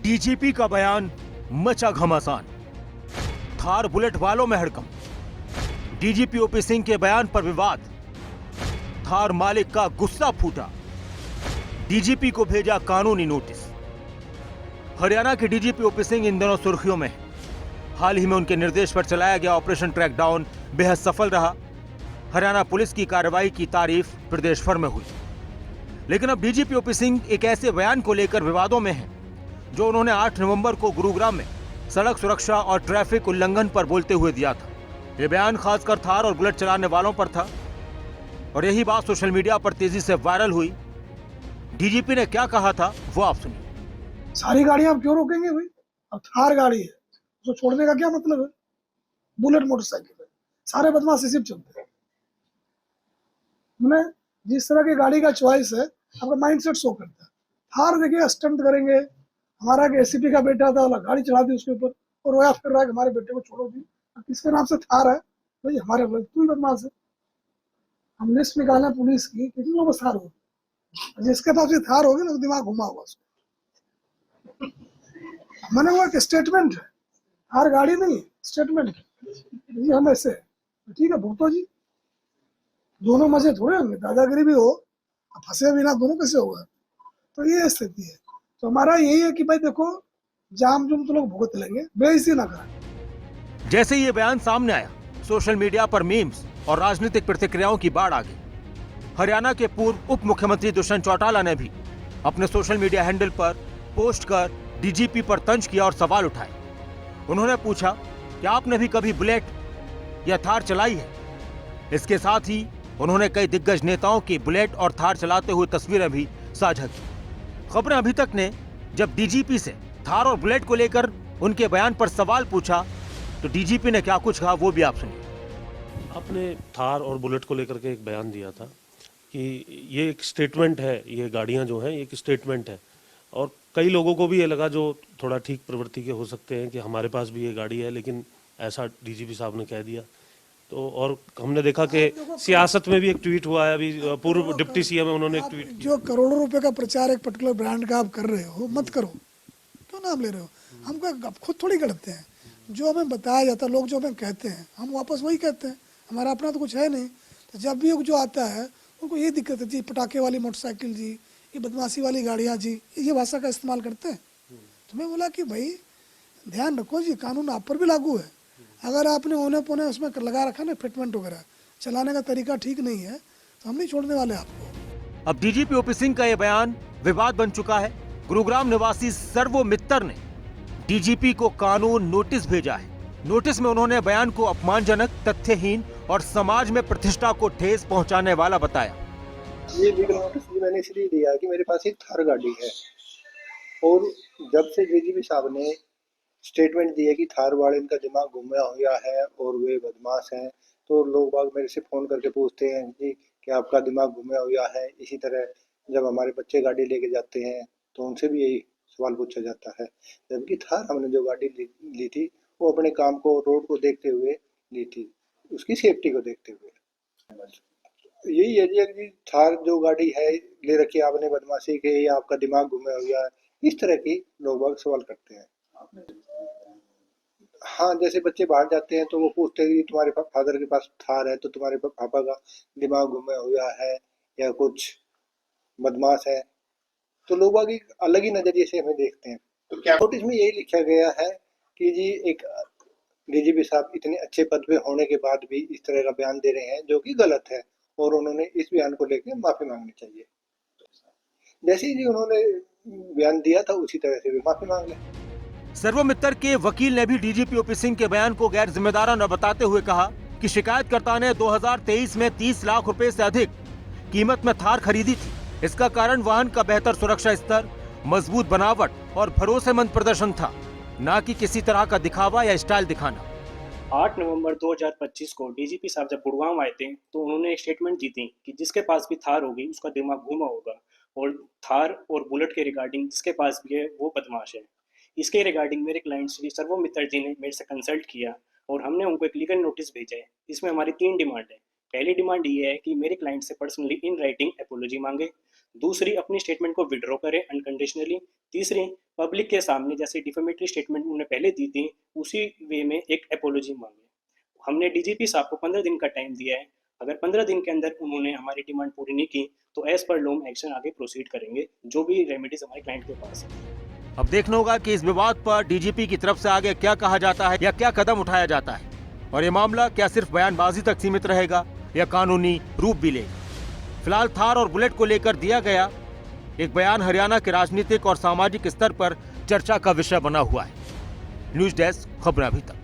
DGP का बयान मचा घमासान, थार बुलेट वालों में हड़कंप। डीजीपी ओपी सिंह के बयान पर विवाद, थार मालिक का गुस्सा फूटा, डीजीपी को भेजा कानूनी नोटिस। हरियाणा के डीजीपी ओपी सिंह इन दिनों सुर्खियों में हैं। हाल ही में उनके निर्देश पर चलाया गया ऑपरेशन ट्रैकडाउन बेहद सफल रहा। हरियाणा पुलिस की कार्रवाई की तारीफ प्रदेश भर में हुई। लेकिन अब डीजीपी ओपी सिंह एक ऐसे बयान को लेकर विवादों में हैं जो उन्होंने 8 नवंबर को गुरुग्राम में सड़क सुरक्षा और ट्रैफिक उल्लंघन पर बोलते हुए दिया था। यह बयान खासकर थार और बुलेट चलाने वालों पर था और यही बात सोशल मीडिया पर तेजी से वायरल हुई। डीजीपी ने क्या कहा था वो आप सुनिए। सारी गाड़ियां आप क्यों रोकेंगे भाई? अब थार गाड़ी है, उसको छोड़ने का क्या मतलब है? बुलेट मोटरसाइकिल है, सारे बदमाश इसी पे चलते हैं। मैंने जिस तरह की गाड़ी का चॉइस है आपका माइंडसेट शो करता है। थार देखिए स्टंट करेंगे। हमारा एसीपी का बेटा था, गाड़ी चला दी उसके ऊपर और रोया फिर रहा है कि हमारे बेटे को छोड़ो दी। किसके नाम से थार है भाई? हमारे तू ही बदमाश है। हम लिस्ट निकालें पुलिस की, कितने लोग थार हो, जिसके पास भी थार होगी ना दिमाग घुमा हुआ उसको। मैंने वो एक स्टेटमेंट है, थार गाड़ी नहीं, स्टेटमेंट है। हम ऐसे ठीक है भुगतो जी, दोनों मजे थोड़े होंगे, दादागिरी भी हो फंसे बिना दोनों कैसे होगा? तो ये स्थिति है। तो हमारा यही है कि भाई देखो, जाम जुम तो लोग भुगत लेंगे, बेइज्जती ना करें। जैसे ये बयान सामने आया, सोशल मीडिया पर मीम्स और राजनीतिक प्रतिक्रियाओं की बाढ़ आ गई। हरियाणा के पूर्व उप मुख्यमंत्री दुष्यंत चौटाला ने भी अपने सोशल मीडिया हैंडल पर पोस्ट कर डीजीपी पर तंज किया और सवाल उठाए। उन्होंने पूछा कि आपने भी कभी बुलेट या थार चलाई है। इसके साथ ही उन्होंने कई दिग्गज नेताओं की बुलेट और थार चलाते हुए तस्वीरें भी साझा की। खबरें अभी तक ने जब डीजीपी से थार और बुलेट को लेकर उनके बयान पर सवाल पूछा तो डीजीपी ने क्या कुछ कहा वो भी आप सुनिए। आपने थार और बुलेट को लेकर के एक बयान दिया था कि ये एक स्टेटमेंट है, ये गाड़ियां जो हैं एक स्टेटमेंट है, और कई लोगों को भी ये लगा जो थोड़ा ठीक प्रवृत्ति के हो सकते हैं कि हमारे पास भी ये गाड़ी है, लेकिन ऐसा डीजीपी साहब ने कह दिया। तो और हमने देखा कि सियासत में भी एक ट्वीट हुआ है, अभी पूर्व डिप्टी सीएम है, उन्होंने एक ट्वीट जो करोड़ों रुपए का प्रचार एक पर्टिकुलर ब्रांड का आप कर रहे हो, मत करो। क्यों नाम ले रहे हो? हम खुद थोड़ी करते हैं, जो हमें बताया जाता है, लोग जो हमें कहते हैं हम वापस वही कहते हैं। हमारा अपना तो कुछ है नहीं। तो जब भी जो आता है उनको ये दिक्कत है जी, पटाखे वाली मोटरसाइकिल जी, ये बदमाशी वाली गाड़ियाँ जी, ये भाषा का इस्तेमाल करते हैं। तो मैं बोला कि भाई ध्यान रखो जी, कानून आप पर भी लागू है। अगर आपने ओने पोने उसमें लगा रखा ना फिटमेंट वगैरह, चलाने का तरीका ठीक नहीं है तो हम नहीं छोड़ने वाले आपको। अब डीजीपी ओपी सिंह का यह बयान विवाद बन चुका है। गुरुग्राम निवासी सर्वो मित्तर ने डीजीपी को कानून नोटिस भेजा है। नोटिस में उन्होंने बयान को अपमानजनक, तथ्यहीन और समाज में प्रतिष्ठा को ठेस पहुंचाने वाला बताया। ये लीगल नोटिस भी मैंने इसलिए दिया कि मेरे पास एक थार गाड़ी है और जब से डीजीपी साहब ने स्टेटमेंट दी है कि थार वाले इनका दिमाग घूमा हुआ है और वे बदमाश हैं, तो लोग बाग मेरे से फ़ोन करके पूछते हैं जी कि आपका दिमाग घूमा हुआ है। इसी तरह जब हमारे बच्चे गाड़ी लेके जाते हैं तो उनसे भी यही सवाल पूछा जाता है। जबकि थार हमने जो गाड़ी ली थी वो अपने काम को, रोड को देखते हुए ली थी, उसकी सेफ्टी को देखते हुए। यही है जी, थार जो गाड़ी है ले रखी आपने बदमाशी के या आपका दिमाग घूमा हुआ है, इस तरह की लोग बाग सवाल करते हैं। हाँ, जैसे बच्चे बाहर जाते हैं तो वो पूछते हैं कि तुम्हारे फादर के पास थार है तो तुम्हारे पापा का दिमाग घूमा हुआ है या कुछ बदमाश है, तो लोग बाग एक अलग ही नजरिए से हमें देखते हैं। तो क्या नोटिस में यही लिखा गया है कि जी एक डीजीपी साहब इतने अच्छे पद पे होने के बाद भी इस तरह का बयान दे रहे हैं जो कि गलत है और उन्होंने इस बयान को लेकर माफी मांगनी चाहिए। जैसे ही उन्होंने बयान दिया था उसी तरह से भी माफी मांग लें। सर्वो मित्तर के वकील ने भी डीजीपी ओपी सिंह के बयान को गैर जिम्मेदाराना बताते हुए कहा कि शिकायतकर्ता ने 2023 में 30 लाख रुपए से अधिक कीमत में थार खरीदी थी। इसका कारण वाहन का बेहतर सुरक्षा स्तर, मजबूत बनावट और भरोसेमंद प्रदर्शन था, न कि किसी तरह का दिखावा या स्टाइल दिखाना। 8 नवंबर 2025 को डीजीपी साहब जब गुड़गांव आए थे तो उन्होंने एक स्टेटमेंट दी थी कि जिसके पास भी थार होगी उसका दिमाग घूमा होगा, और थार और बुलेट के रिगार्डिंग जिसके पास भी है वो बदमाश है। इसके रिगार्डिंग मेरे क्लाइंट श्री सर्वो मित्तर जी ने मेरे से कंसल्ट किया और हमने उनको एक लीगल नोटिस भेजा है। इसमें हमारी 3 डिमांड है। पहली डिमांड ये है कि मेरे क्लाइंट से पर्सनली इन राइटिंग एपोलॉजी मांगे। दूसरी, अपनी स्टेटमेंट को विड्रॉ करें अनकंडीशनली। तीसरी, पब्लिक के सामने जैसे डिफेमेटरी स्टेटमेंट उन्होंने पहले दी थी उसी वे में एक एपोलॉजी मांगी। हमने डीजीपी साहब को 15 दिन का टाइम दिया है। अगर 15 दिन के अंदर उन्होंने हमारी डिमांड पूरी नहीं की तो एज पर लॉ एक्शन आगे प्रोसीड करेंगे, जो भी रेमेडीज हमारे क्लाइंट के पास है। अब देखना होगा कि इस विवाद पर डीजीपी की तरफ से आगे क्या कहा जाता है या क्या कदम उठाया जाता है, और ये मामला क्या सिर्फ बयानबाजी तक सीमित रहेगा या कानूनी रूप भी लेगा। फिलहाल थार और बुलेट को लेकर दिया गया एक बयान हरियाणा के राजनीतिक और सामाजिक स्तर पर चर्चा का विषय बना हुआ है। न्यूज डेस्क, खबर अभी तक।